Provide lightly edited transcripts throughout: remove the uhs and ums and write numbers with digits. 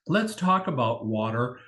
Let's talk about water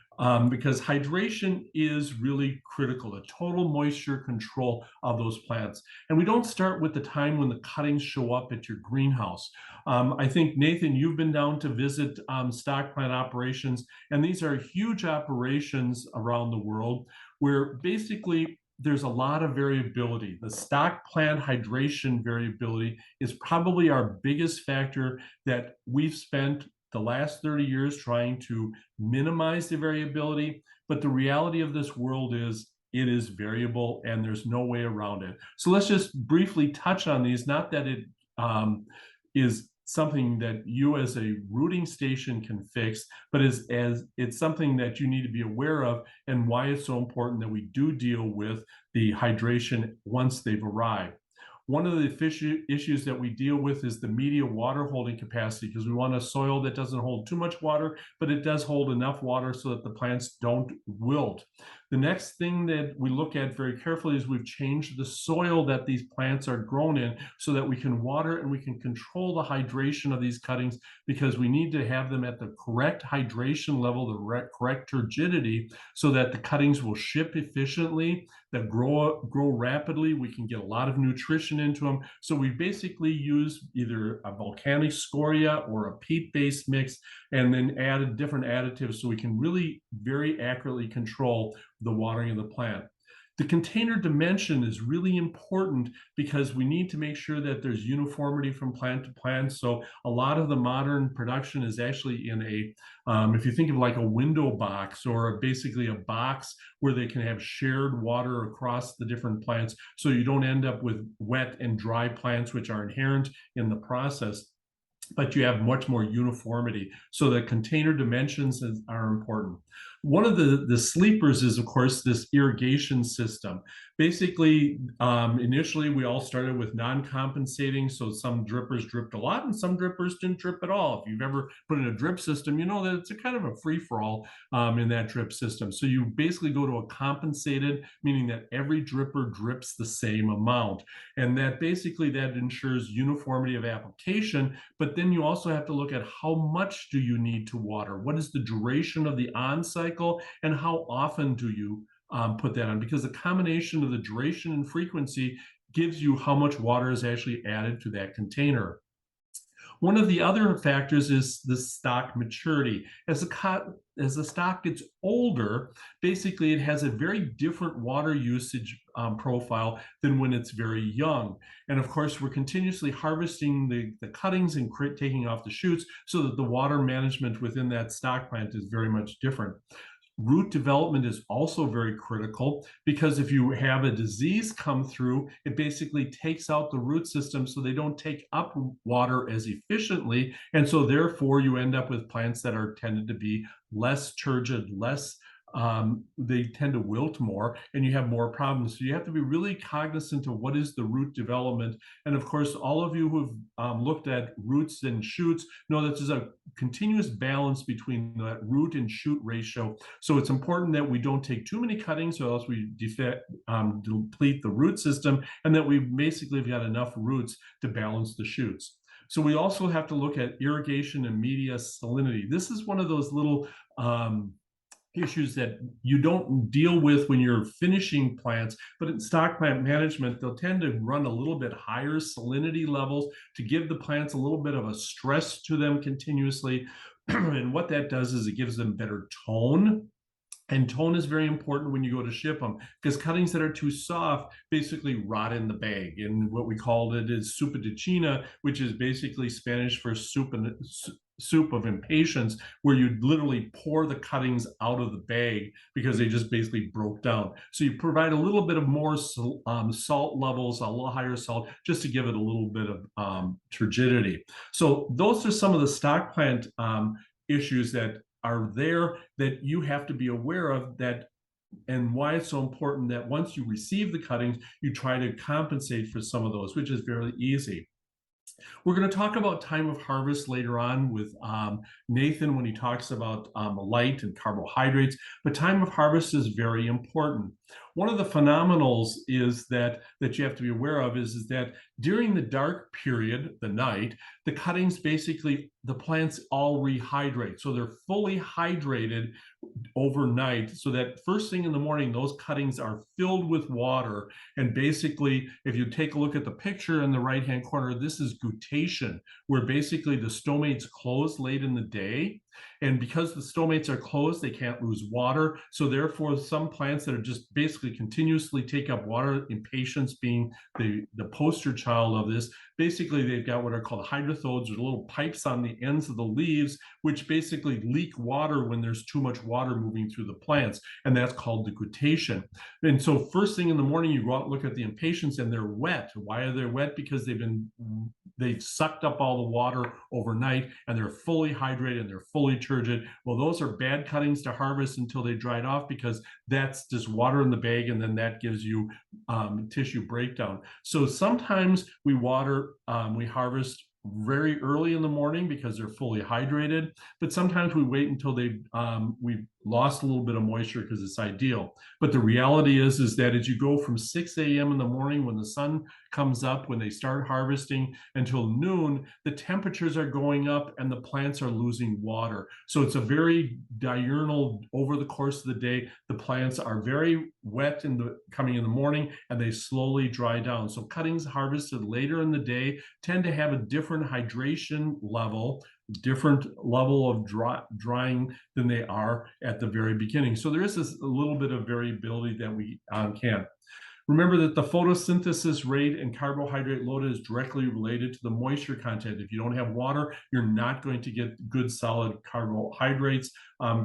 because hydration is really critical, the total moisture control of those plants. And we don't start with the time when the cuttings show up at your greenhouse. I think, Nathan, you've been down to visit stock plant operations, and these are huge operations around the world where basically there's a lot of variability. The stock plant hydration variability is probably our biggest factor that we've spent the last 30 years trying to minimize the variability. But the reality of this world is it is variable and there's no way around it. So let's just briefly touch on these, not that it is something that you as a routing station can fix, but as it's something that you need to be aware of and why it's so important that we do deal with the hydration once they've arrived. One of the issues that we deal with is the media water holding capacity, because we want a soil that doesn't hold too much water, but it does hold enough water so that the plants don't wilt. The next thing that we look at very carefully is we've changed the soil that these plants are grown in so that we can water and we can control the hydration of these cuttings, because we need to have them at the correct hydration level, the correct turgidity, so that the cuttings will ship efficiently, that grow rapidly. We can get a lot of nutrition into them. So we basically use either a volcanic scoria or a peat-based mix, and then add different additives so we can really very accurately control the watering of the plant. The container dimension is really important because we need to make sure that there's uniformity from plant to plant. So a lot of the modern production is actually in if you think of like a window box or basically a box where they can have shared water across the different plants, so you don't end up with wet and dry plants, which are inherent in the process, but you have much more uniformity. So the container dimensions are important. One of the sleepers is, of course, this irrigation system. Basically, initially, we all started with non-compensating. So some drippers dripped a lot and some drippers didn't drip at all. If you've ever put in a drip system, you know that it's a kind of a free-for-all in that drip system. So you basically go to a compensated, meaning that every dripper drips the same amount. And that basically that ensures uniformity of application, but then you also have to look at how much do you need to water? What is the duration of the on cycle, and how often do you put that on? Because the combination of the duration and frequency gives you how much water is actually added to that container. One of the other factors is the stock maturity. As the stock gets older, basically it has a very different water usage profile than when it's very young. And of course, we're continuously harvesting the cuttings and taking off the shoots, so that the water management within that stock plant is very much different. Root development is also very critical, because if you have a disease come through, it basically takes out the root system so they don't take up water as efficiently. And so therefore you end up with plants that are tended to be less turgid, they tend to wilt more, and you have more problems. So you have to be really cognizant of what is the root development. And of course, all of you who've looked at roots and shoots know that there's a continuous balance between that root and shoot ratio. So it's important that we don't take too many cuttings, or else we deplete the root system, and that we basically have got enough roots to balance the shoots. So we also have to look at irrigation and media salinity. This is one of those little issues that you don't deal with when you're finishing plants, but in stock plant management, they'll tend to run a little bit higher salinity levels to give the plants a little bit of a stress to them continuously. And what that does is it gives them better tone. And tone is very important when you go to ship them, because cuttings that are too soft basically rot in the bag. And what we called it is sopa de China, which is basically Spanish for soup of impatience, where you literally pour the cuttings out of the bag because they just basically broke down. So you provide a little bit of more salt levels, a little higher salt, just to give it a little bit of turgidity. So those are some of the stock plant issues that are there that you have to be aware of, that and why it's so important that once you receive the cuttings, you try to compensate for some of those, which is very easy. We're going to talk about time of harvest later on with Nathan when he talks about light and carbohydrates, but time of harvest is very important. One of the phenomenals is that you have to be aware of is that during the dark period, the night, the cuttings basically the plants all rehydrate. So they're fully hydrated overnight, so that first thing in the morning, those cuttings are filled with water. And basically, if you take a look at the picture in the right-hand corner, this is guttation, where basically the stomates close late in the day. And because the stomates are closed, they can't lose water. So therefore, some plants that are just basically continuously take up water, impatiens being the poster child of this, basically they've got what are called hydrothodes, or little pipes on the ends of the leaves, which basically leak water when there's too much water moving through the plants, and that's called decutation. And so first thing in the morning, you go out and look at the impatiens, and they're wet. Why are they wet? Because they've sucked up all the water overnight, and they're fully hydrated and they're fully turgid. Well, those are bad cuttings to harvest until they dried off, because that's just water in the bag, and then that gives you tissue breakdown. So sometimes we harvest very early in the morning because they're fully hydrated, but sometimes we wait until we've lost a little bit of moisture because it's ideal. But the reality is that as you go from 6 a.m. in the morning, when the sun comes up, when they start harvesting, until noon, the temperatures are going up and the plants are losing water. So it's a very diurnal, over the course of the day, the plants are very wet coming in the morning, and they slowly dry down. So cuttings harvested later in the day tend to have a different hydration level, different level of drying than they are at the very beginning. So there is a little bit of variability that we can. Remember that the photosynthesis rate and carbohydrate load is directly related to the moisture content. If you don't have water, you're not going to get good solid carbohydrates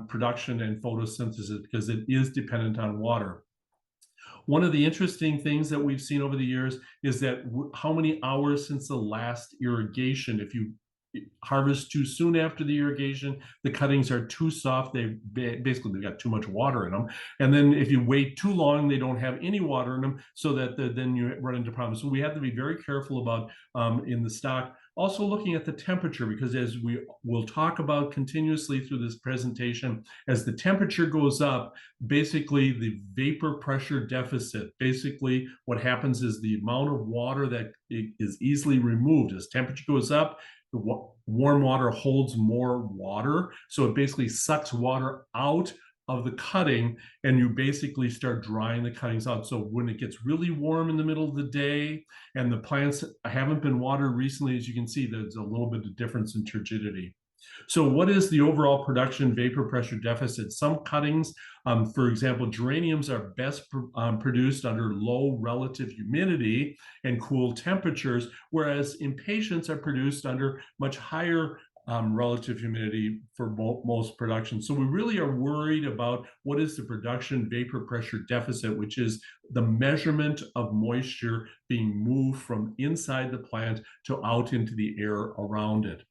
production and photosynthesis, because it is dependent on water. One of the interesting things that we've seen over the years is that how many hours since the last irrigation. If you harvest too soon after the irrigation, the cuttings are too soft. They've got too much water in them. And then if you wait too long, they don't have any water in them, so that then you run into problems. So we have to be very careful about in the stock. Also looking at the temperature, because as we will talk about continuously through this presentation, as the temperature goes up, basically the vapor pressure deficit, basically what happens is the amount of water that is easily removed. As temperature goes up, the warm water holds more water, so it basically sucks water out of the cutting, and you basically start drying the cuttings out. So when it gets really warm in the middle of the day and the plants haven't been watered recently, as you can see, there's a little bit of difference in turgidity. So what is the overall production vapor pressure deficit? Some cuttings, for example, geraniums are best produced under low relative humidity and cool temperatures, whereas impatiens are produced under much higher relative humidity for most production. So we really are worried about what is the production vapor pressure deficit, which is the measurement of moisture being moved from inside the plant to out into the air around it.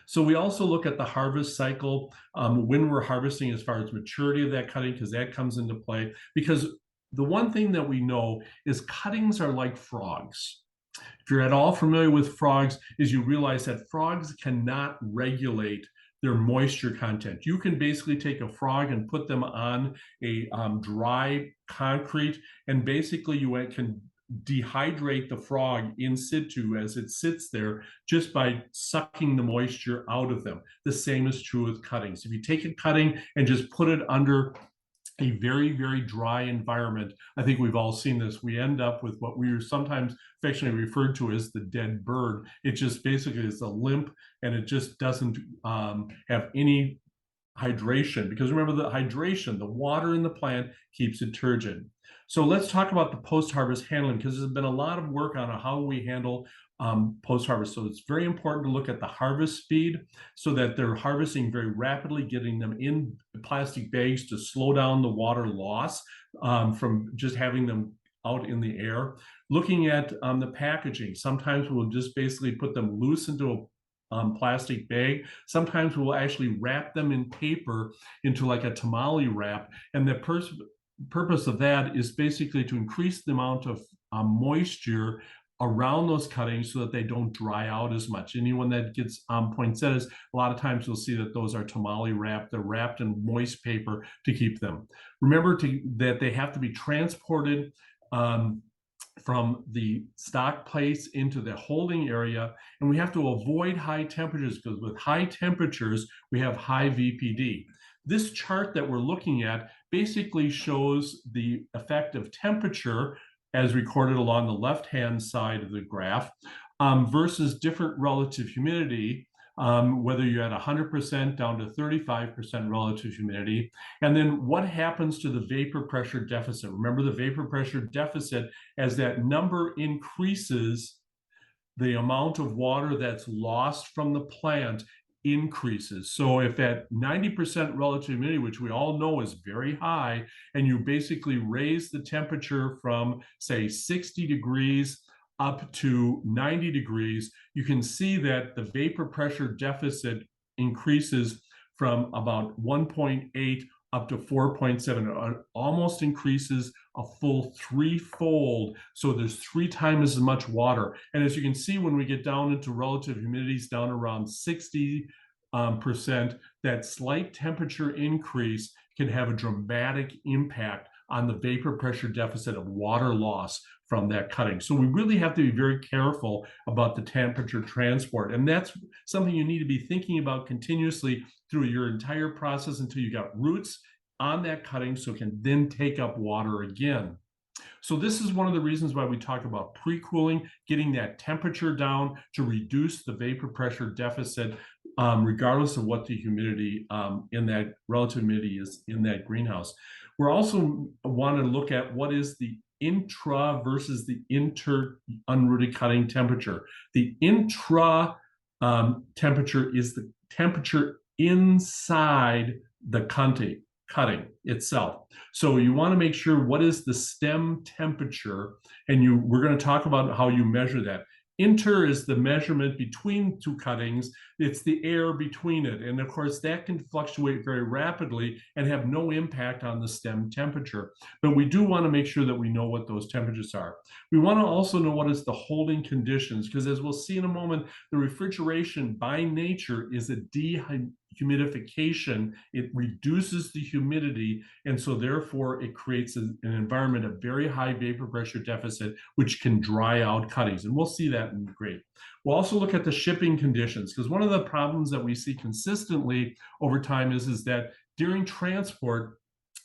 So we also look at the harvest cycle, when we're harvesting, as far as maturity of that cutting, because that comes into play. Because the one thing that we know is cuttings are like frogs. If you're at all familiar with frogs, is you realize that frogs cannot regulate their moisture content. You can basically take a frog and put them on a dry concrete, and basically you can dehydrate the frog in situ as it sits there, just by sucking the moisture out of them. The same is true with cuttings. If you take a cutting and just put it under a very, very dry environment, I think we've all seen this, we end up with what we are sometimes affectionately referred to as the dead bird. It just basically is a limp, and it just doesn't have any hydration, because remember, the hydration, the water in the plant, keeps it turgid. So let's talk about the post-harvest handling, because there's been a lot of work on how we handle post-harvest. So it's very important to look at the harvest speed, so that they're harvesting very rapidly, getting them in plastic bags to slow down the water loss from just having them out in the air. Looking at the packaging, sometimes we'll just basically put them loose into a plastic bag. Sometimes we'll actually wrap them in paper into like a tamale wrap, and the purpose of that is basically to increase the amount of moisture around those cuttings, so that they don't dry out as much. Anyone that gets poinsettias, a lot of times you'll see that those are tamale wrapped. They're wrapped in moist paper to keep them. Remember that they have to be transported from the stock place into the holding area, and we have to avoid high temperatures because with high temperatures, we have high VPD. This chart that we're looking at basically shows the effect of temperature as recorded along the left-hand side of the graph versus different relative humidity, whether you're at 100% down to 35% relative humidity, and then what happens to the vapor pressure deficit. Remember the vapor pressure deficit, as that number increases, the amount of water that's lost from the plant increases. So if at 90% relative humidity, which we all know is very high, and you basically raise the temperature from, say, 60 degrees up to 90 degrees, you can see that the vapor pressure deficit increases from about 1.8 up to 4.7. It almost increases a full threefold. So there's 3 times as much water. And as you can see, when we get down into relative humidities down around 60%, that slight temperature increase can have a dramatic impact on the vapor pressure deficit of water loss from that cutting. So we really have to be very careful about the temperature transport. And that's something you need to be thinking about continuously through your entire process until you got roots on that cutting so it can then take up water again. So this is one of the reasons why we talk about pre-cooling, getting that temperature down to reduce the vapor pressure deficit, regardless of what the humidity in that relative humidity is in that greenhouse. We're also want to look at what is the intra versus the inter unrooted cutting temperature. The intra temperature is the temperature inside the cutting itself. So you want to make sure what is the stem temperature, and we're going to talk about how you measure that. Inter is the measurement between 2 cuttings. It's the air between it. And of course, that can fluctuate very rapidly and have no impact on the stem temperature. But we do want to make sure that we know what those temperatures are. We want to also know what is the holding conditions, because as we'll see in a moment, the refrigeration by nature is a dehumidification. It reduces the humidity, and so therefore it creates an environment of very high vapor pressure deficit, which can dry out cuttings. And we'll see that in great. We'll also look at the shipping conditions, because one of the problems that we see consistently over time is that during transport,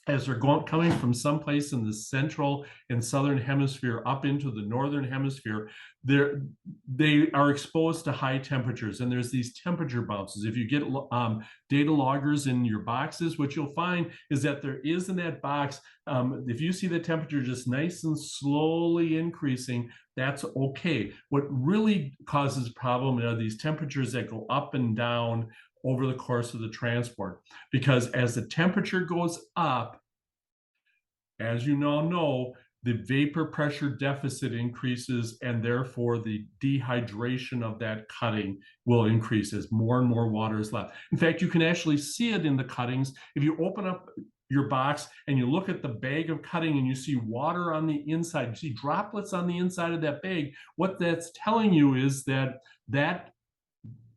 as they're coming from someplace in the central and southern hemisphere up into the northern hemisphere, they are exposed to high temperatures, and there's these temperature bounces. If you get data loggers in your boxes, what you'll find is that there is in that box, if you see the temperature just nice and slowly increasing, that's okay. What really causes problem are these temperatures that go up and down over the course of the transport, because as the temperature goes up, as you now know, the vapor pressure deficit increases, and therefore the dehydration of that cutting will increase as more and more water is left. In fact, you can actually see it in the cuttings. If you open up your box and you look at the bag of cutting and you see water on the inside, you see droplets on the inside of that bag, what that's telling you is that that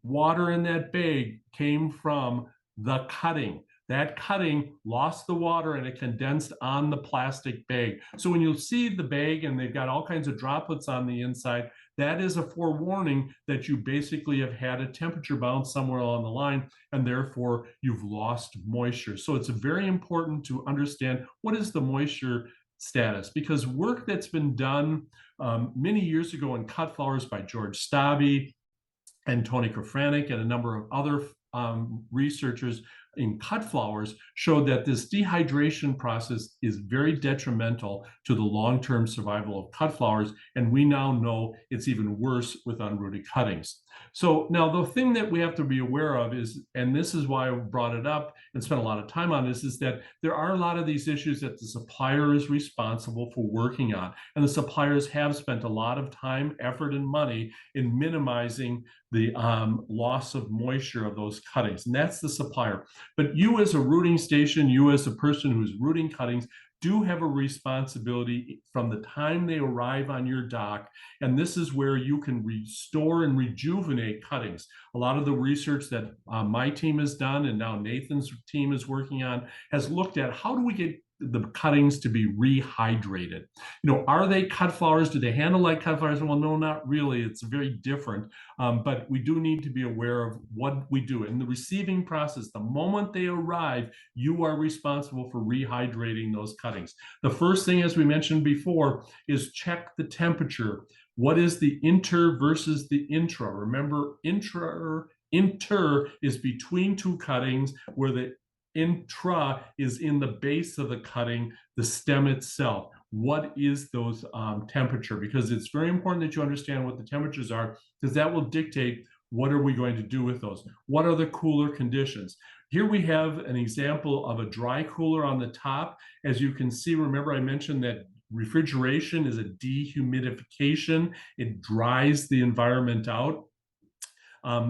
water in that bag came from the cutting. That cutting lost the water and it condensed on the plastic bag. So when you see the bag and they've got all kinds of droplets on the inside, that is a forewarning that you basically have had a temperature bounce somewhere along the line, and therefore you've lost moisture. So it's very important to understand what is the moisture status, because work that's been done many years ago in cut flowers by George Stabby and Tony Krafranik and a number of other researchers in cut flowers showed that this dehydration process is very detrimental to the long-term survival of cut flowers, and we now know it's even worse with unrooted cuttings. So now the thing that we have to be aware of is, and this is why I brought it up and spent a lot of time on this, is that there are a lot of these issues that the supplier is responsible for working on, and the suppliers have spent a lot of time, effort, and money in minimizing the loss of moisture of those cuttings, and that's the supplier. But you as a rooting station, you as a person who's rooting cuttings, do have a responsibility from the time they arrive on your dock, and this is where you can restore and rejuvenate cuttings. A lot of the research that my team has done, and now Nathan's team is working on, has looked at how do we get the cuttings to be rehydrated. Are they cut flowers? Do they handle like cut flowers? Well, no, not really. It's very different. But we do need to be aware of what we do. In the receiving process, the moment they arrive, you are responsible for rehydrating those cuttings. The first thing, as we mentioned before, is check the temperature. What is the inter versus the intra? Remember, inter is between two cuttings, where the intra is in the base of the cutting, the stem itself. What is those temperature? Because it's very important that you understand what the temperatures are, because that will dictate what are we going to do with those. What are the cooler conditions? Here we have an example of a dry cooler on the top. As you can see, remember I mentioned that refrigeration is a dehumidification. It dries the environment out.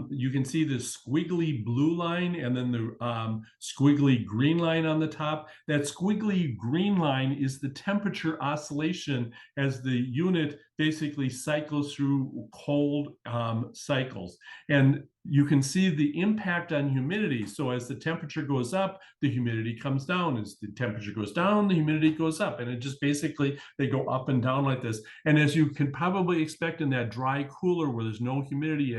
You can see the squiggly blue line and then the squiggly green line on the top. That squiggly green line is the temperature oscillation as the unit basically cycles through cold cycles. And you can see the impact on humidity. So as the temperature goes up, the humidity comes down. As the temperature goes down, the humidity goes up. And it just basically, they go up and down like this. And as you can probably expect in that dry cooler where there's no humidity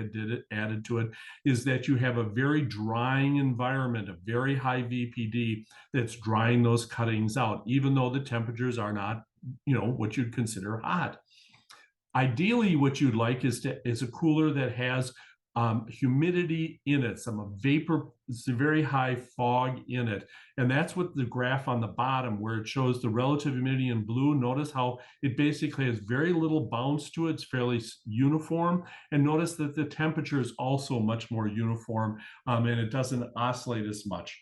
added to it, is that you have a very drying environment, a very high VPD that's drying those cuttings out, even though the temperatures are not, what you'd consider hot. Ideally, what you'd like is a cooler that has humidity in it, some vapor, very high fog in it. And that's what the graph on the bottom, where it shows the relative humidity in blue. Notice how it basically has very little bounce to it. It's fairly uniform. And notice that the temperature is also much more uniform, and it doesn't oscillate as much.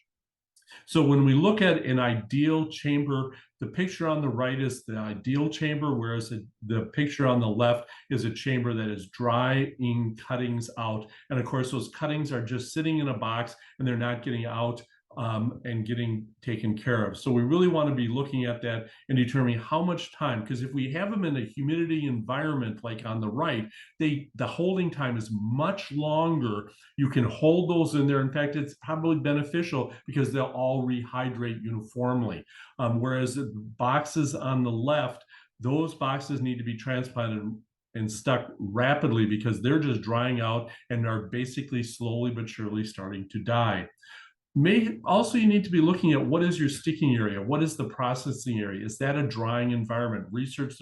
So when we look at an ideal chamber, the picture on the right is the ideal chamber, whereas the picture on the left is a chamber that is drying cuttings out. And of course, those cuttings are just sitting in a box and they're not getting out and getting taken care of. So we really want to be looking at that and determining how much time, because if we have them in a humidity environment like on the right, the holding time is much longer. You can hold those in there. In fact, it's probably beneficial because they'll all rehydrate uniformly. Whereas the boxes on the left, those boxes need to be transplanted and stuck rapidly because they're just drying out and are basically slowly but surely starting to die. Also, you need to be looking at what is your sticking area? What is the processing area? Is that a drying environment? Research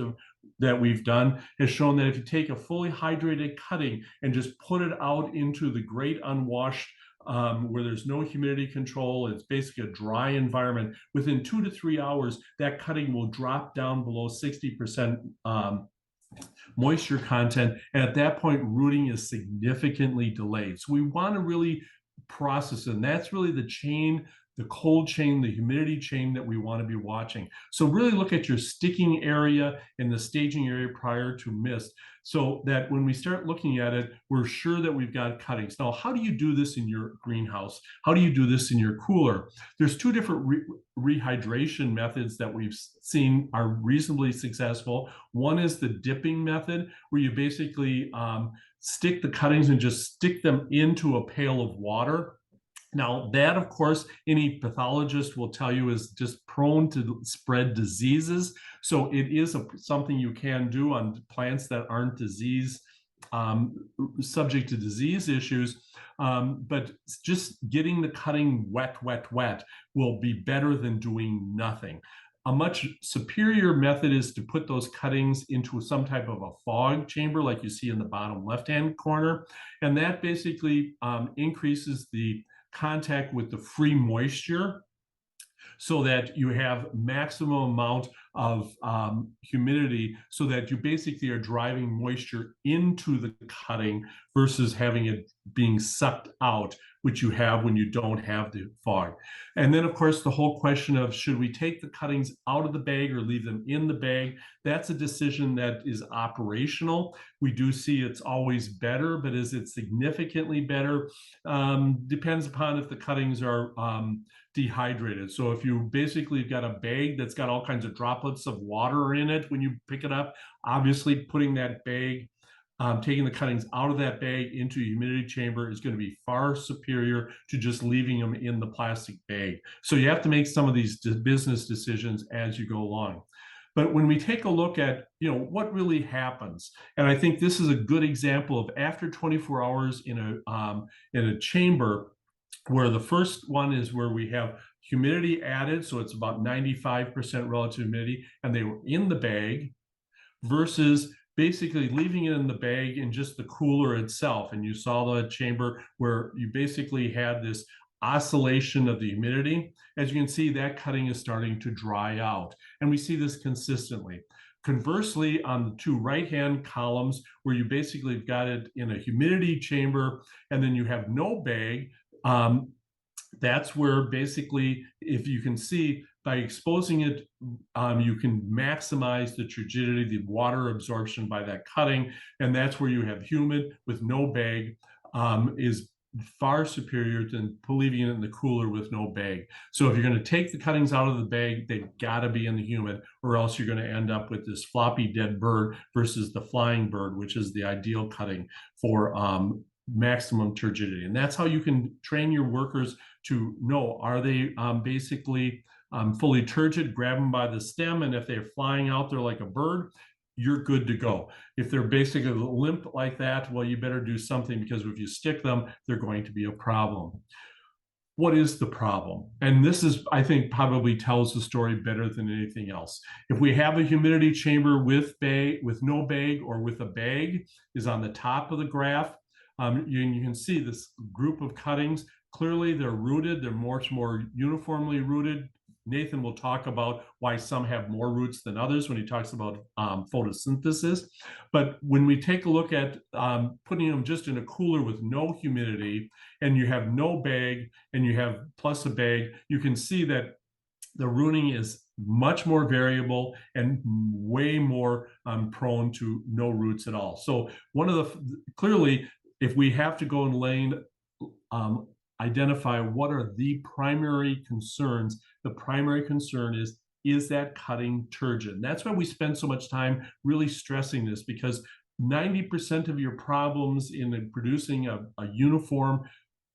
that we've done has shown that if you take a fully hydrated cutting and just put it out into the great unwashed, where there's no humidity control, it's basically a dry environment, within 2 to 3 hours, that cutting will drop down below 60% moisture content. And at that point, rooting is significantly delayed. So we want to really process, and that's really the chain, the cold chain, the humidity chain that we want to be watching. So really look at your sticking area and the staging area prior to mist, so that when we start looking at it, we're sure that we've got cuttings. Now, how do you do this in your greenhouse? How do you do this in your cooler? There's two different rehydration methods that we've seen are reasonably successful. One is the dipping method, where you basically stick the cuttings and just stick them into a pail of water. Now, that, of course, any pathologist will tell you is just prone to spread diseases. So it is something you can do on plants that aren't subject to disease issues. But just getting the cutting wet will be better than doing nothing. A much superior method is to put those cuttings into some type of a fog chamber, like you see in the bottom left-hand corner. And that basically increases the contact with the free moisture, so that you have maximum amount of humidity, so that you basically are driving moisture into the cutting versus having it being sucked out, which you have when you don't have the fog. And then, of course, the whole question of should we take the cuttings out of the bag or leave them in the bag? That's a decision that is operational. We do see it's always better, but is it significantly better? Depends upon if the cuttings are dehydrated. So if you basically got a bag that's got all kinds of droplets of water in it when you pick it up, obviously putting that bag taking the cuttings out of that bag into a humidity chamber is going to be far superior to just leaving them in the plastic bag. So you have to make some of these business decisions as you go along. But when we take a look at, what really happens, and I think this is a good example of after 24 hours in a chamber, where the first one is where we have humidity added, so it's about 95% relative humidity, and they were in the bag, versus basically leaving it in the bag in just the cooler itself. And you saw the chamber where you basically had this oscillation of the humidity. As you can see, that cutting is starting to dry out. And we see this consistently. Conversely, on the two right-hand columns, where you basically have got it in a humidity chamber, and then you have no bag, that's where basically, if you can see, by exposing it, you can maximize the turgidity, the water absorption by that cutting, and that's where you have humid with no bag is far superior than leaving it in the cooler with no bag. So if you're going to take the cuttings out of the bag, they've got to be in the humid, or else you're going to end up with this floppy dead bird versus the flying bird, which is the ideal cutting for maximum turgidity. And that's how you can train your workers to know, are they basically fully turgid, grab them by the stem, and if they're flying out there like a bird, you're good to go. If they're basically limp like that, well, you better do something, because if you stick them, they're going to be a problem. What is the problem? And this is, I think, probably tells the story better than anything else. If we have a humidity chamber with no bag, or with a bag, is on the top of the graph, you can see this group of cuttings. Clearly, they're rooted. They're much more uniformly rooted. Nathan will talk about why some have more roots than others when he talks about photosynthesis. But when we take a look at putting them just in a cooler with no humidity, and you have no bag, and you have plus a bag, you can see that the rooting is much more variable and way more prone to no roots at all. So clearly, if we have to go and identify what are the primary concerns, the primary concern is that cutting turgid? And that's why we spend so much time really stressing this, because 90% of your problems in producing a uniform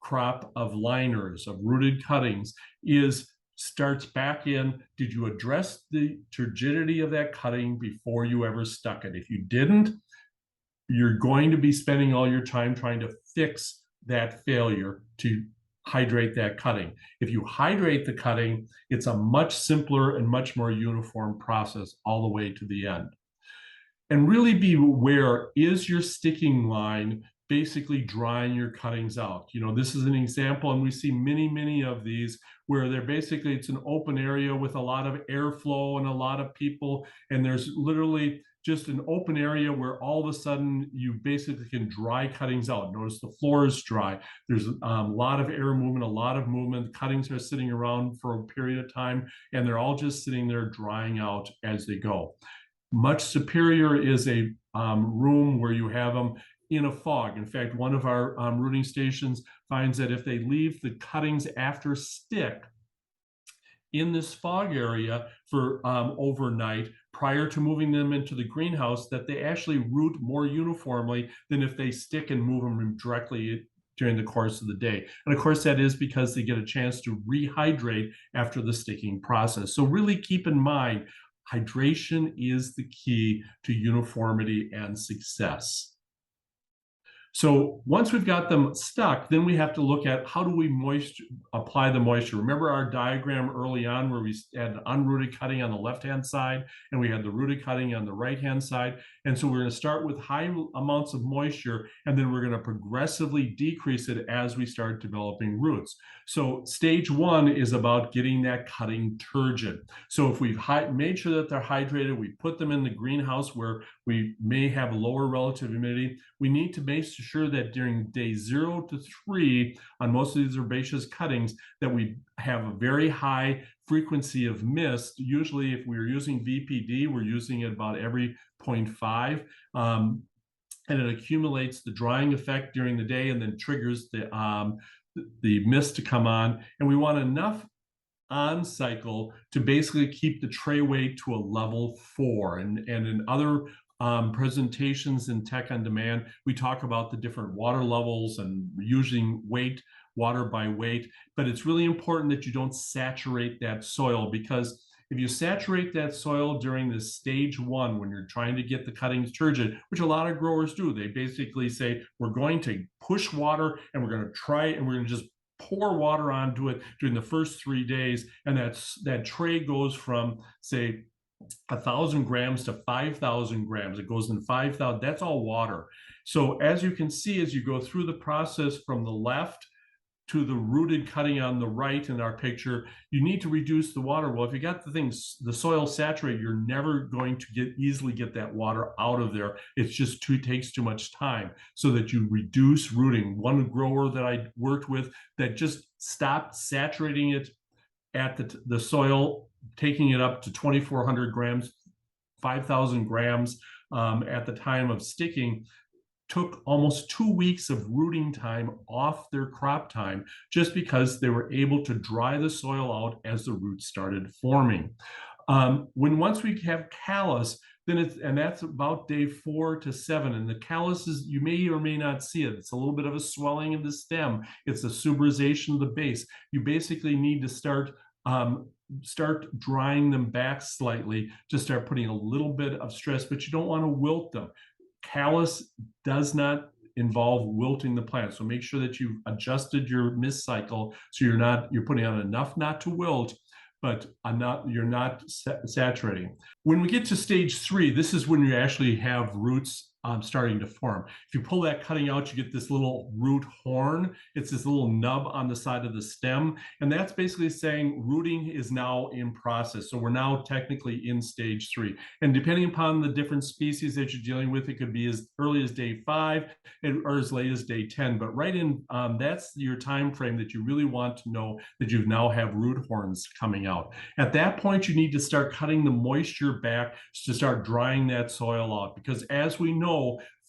crop of liners, of rooted cuttings, starts back in, did you address the turgidity of that cutting before you ever stuck it? If you didn't, you're going to be spending all your time trying to fix that failure to hydrate that cutting. If you hydrate the cutting, it's a much simpler and much more uniform process all the way to the end. And really be aware, is your sticking line basically drying your cuttings out? This is an example, and we see many, many of these where it's an open area with a lot of airflow and a lot of people, and there's literally just an open area where all of a sudden you basically can dry cuttings out. Notice the floor is dry. There's a lot of air movement, a lot of movement. Cuttings are sitting around for a period of time, and they're all just sitting there drying out as they go. Much superior is a room where you have them in a fog. In fact, one of our rooting stations finds that if they leave the cuttings after stick in this fog area for overnight, prior to moving them into the greenhouse, that they actually root more uniformly than if they stick and move them directly during the course of the day. And of course, that is because they get a chance to rehydrate after the sticking process. So really keep in mind, hydration is the key to uniformity and success. So once we've got them stuck, then we have to look at how do we apply the moisture. Remember our diagram early on where we had unrooted cutting on the left-hand side and we had the rooted cutting on the right-hand side. And so we're going to start with high amounts of moisture, and then we're going to progressively decrease it as we start developing roots. So stage one is about getting that cutting turgid. So if we've made sure that they're hydrated, we put them in the greenhouse where we may have lower relative humidity, we need to make sure that during day 0 to 3 on most of these herbaceous cuttings that we have a very high frequency of mist. Usually if we're using VPD, we're using it about every 0.5, and it accumulates the drying effect during the day and then triggers the mist to come on. And we want enough on cycle to basically keep the tray weight to a level 4. And in other presentations in Tech on Demand, we talk about the different water levels and using water by weight, but it's really important that you don't saturate that soil, because if you saturate that soil during this stage one, when you're trying to get the cuttings turgid, which a lot of growers do, they basically say, we're going to push water and we're going to try it and we're going to just pour water onto it during the first 3 days. And that tray goes from, say, 1,000 grams to 5,000 grams. It goes in 5,000. That's all water. So as you can see, as you go through the process from the left to the rooted cutting on the right in our picture, you need to reduce the water. Well, if you got the soil saturated, you're never going to easily get that water out of there. It's just takes too much time, so that you reduce rooting. One grower that I worked with that just stopped saturating it at the soil, taking it up to 2,400 grams, 5,000 grams at the time of sticking, took almost 2 weeks of rooting time off their crop time, just because they were able to dry the soil out as the roots started forming. Once we have callus, and that's about day 4 to 7. And the callus is, you may or may not see it. It's a little bit of a swelling of the stem. It's a suberization of the base. You basically need to start drying them back slightly to start putting a little bit of stress, but you don't want to wilt them. Callus does not involve wilting the plant, so make sure that you've adjusted your mist cycle so you're putting on enough not to wilt, but you're not saturating. When we get to stage 3, this is when you actually have roots starting to form. If you pull that cutting out, you get this little root horn. It's this little nub on the side of the stem, and that's basically saying rooting is now in process. So we're now technically in stage 3. And depending upon the different species that you're dealing with, it could be as early as day 5 or as late as day 10. But right in, that's your time frame that you really want to know that you now have root horns coming out. At that point, you need to start cutting the moisture back to start drying that soil out, because as we know,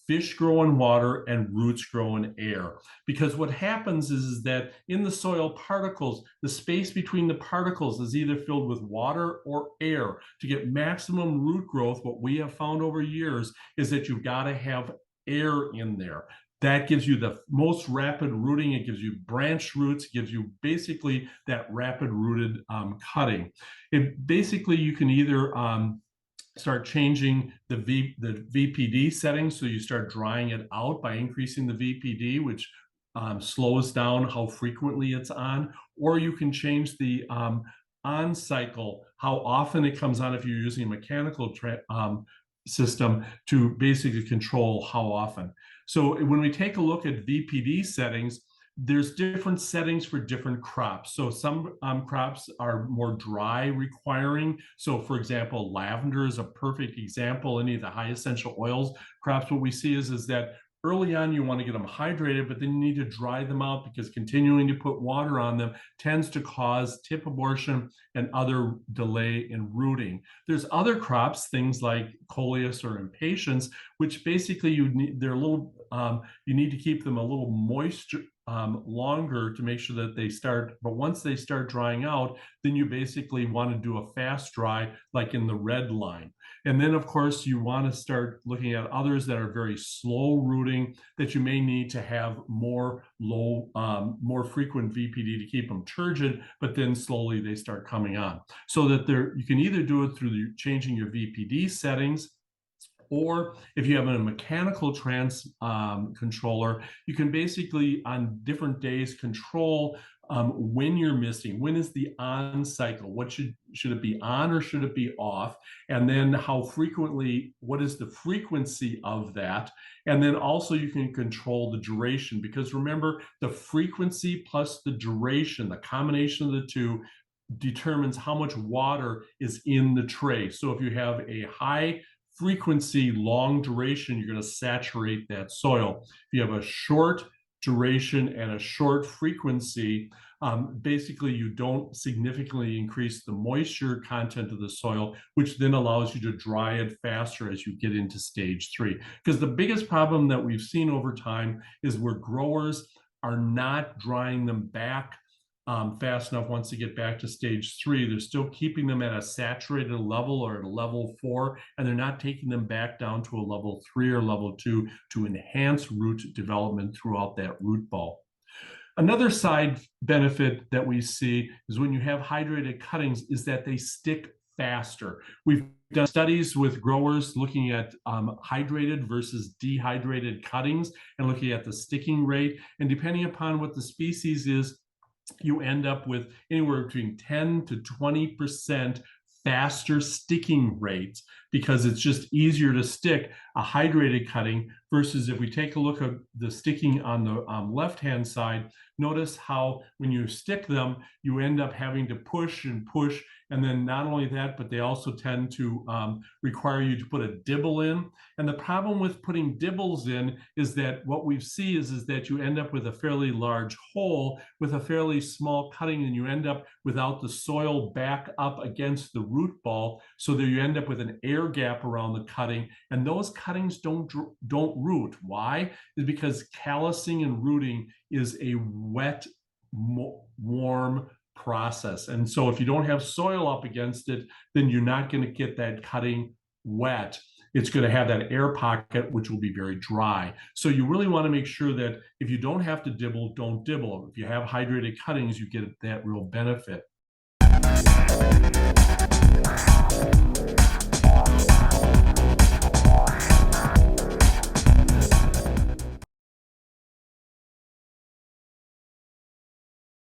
fish grow in water and roots grow in air. Because what happens is that in the soil particles, the space between the particles is either filled with water or air. To get maximum root growth, what we have found over years is that you've got to have air in there. That gives you the most rapid rooting. It gives you branch roots. It gives you basically that rapid rooted cutting. Basically, you can either start changing the VPD settings, so you start drying it out by increasing the VPD, which slows down how frequently it's on, or you can change the on cycle, how often it comes on if you're using a mechanical system, to basically control how often. So when we take a look at VPD settings, there's different settings for different crops. So some crops are more dry requiring. So for example, lavender is a perfect example. Any of the high essential oils crops, what we see is that early on, you want to get them hydrated, but then you need to dry them out, because continuing to put water on them tends to cause tip abortion and other delay in rooting. There's other crops, things like coleus or impatiens, which basically you need to keep them a little moisture longer to make sure that they start. But once they start drying out, then you basically want to do a fast dry, like in the red line. And then, of course, you want to start looking at others that are very slow rooting, that you may need to have more frequent VPD to keep them turgid, but then slowly they start coming on. So that you can either do it through changing your VPD settings, or if you have a mechanical controller, you can basically on different days control when you're misting. When is the on cycle? What should it be on or should it be off? And then how frequently, what is the frequency of that? And then also you can control the duration, because remember, the frequency plus the duration, the combination of the two, determines how much water is in the tray. So if you have a high frequency, long duration, you're going to saturate that soil. If you have a short duration and a short frequency, basically you don't significantly increase the moisture content of the soil, which then allows you to dry it faster as you get into stage 3. Because the biggest problem that we've seen over time is where growers are not drying them back fast enough once they get back to stage 3. They're still keeping them at a saturated level or at a level 4, and they're not taking them back down to a level 3 or level 2 to enhance root development throughout that root ball. Another side benefit that we see is when you have hydrated cuttings is that they stick faster. We've done studies with growers looking at hydrated versus dehydrated cuttings and looking at the sticking rate. And depending upon what the species is, you end up with anywhere between 10 to 20% faster sticking rates because it's just easier to stick a hydrated cutting versus if we take a look at the sticking on the left-hand side, notice how when you stick them, you end up having to push and push. And then not only that, but they also tend to require you to put a dibble in. And the problem with putting dibbles in is that what we see is that you end up with a fairly large hole with a fairly small cutting, and you end up without the soil back up against the root ball. So that you end up with an air gap around the cutting, and those cuttings don't root. Why? Is because callousing and rooting is a wet, warm process. And so if you don't have soil up against it, then you're not going to get that cutting wet. It's going to have that air pocket, which will be very dry. So you really want to make sure that if you don't have to dibble, don't dibble. If you have hydrated cuttings, you get that real benefit.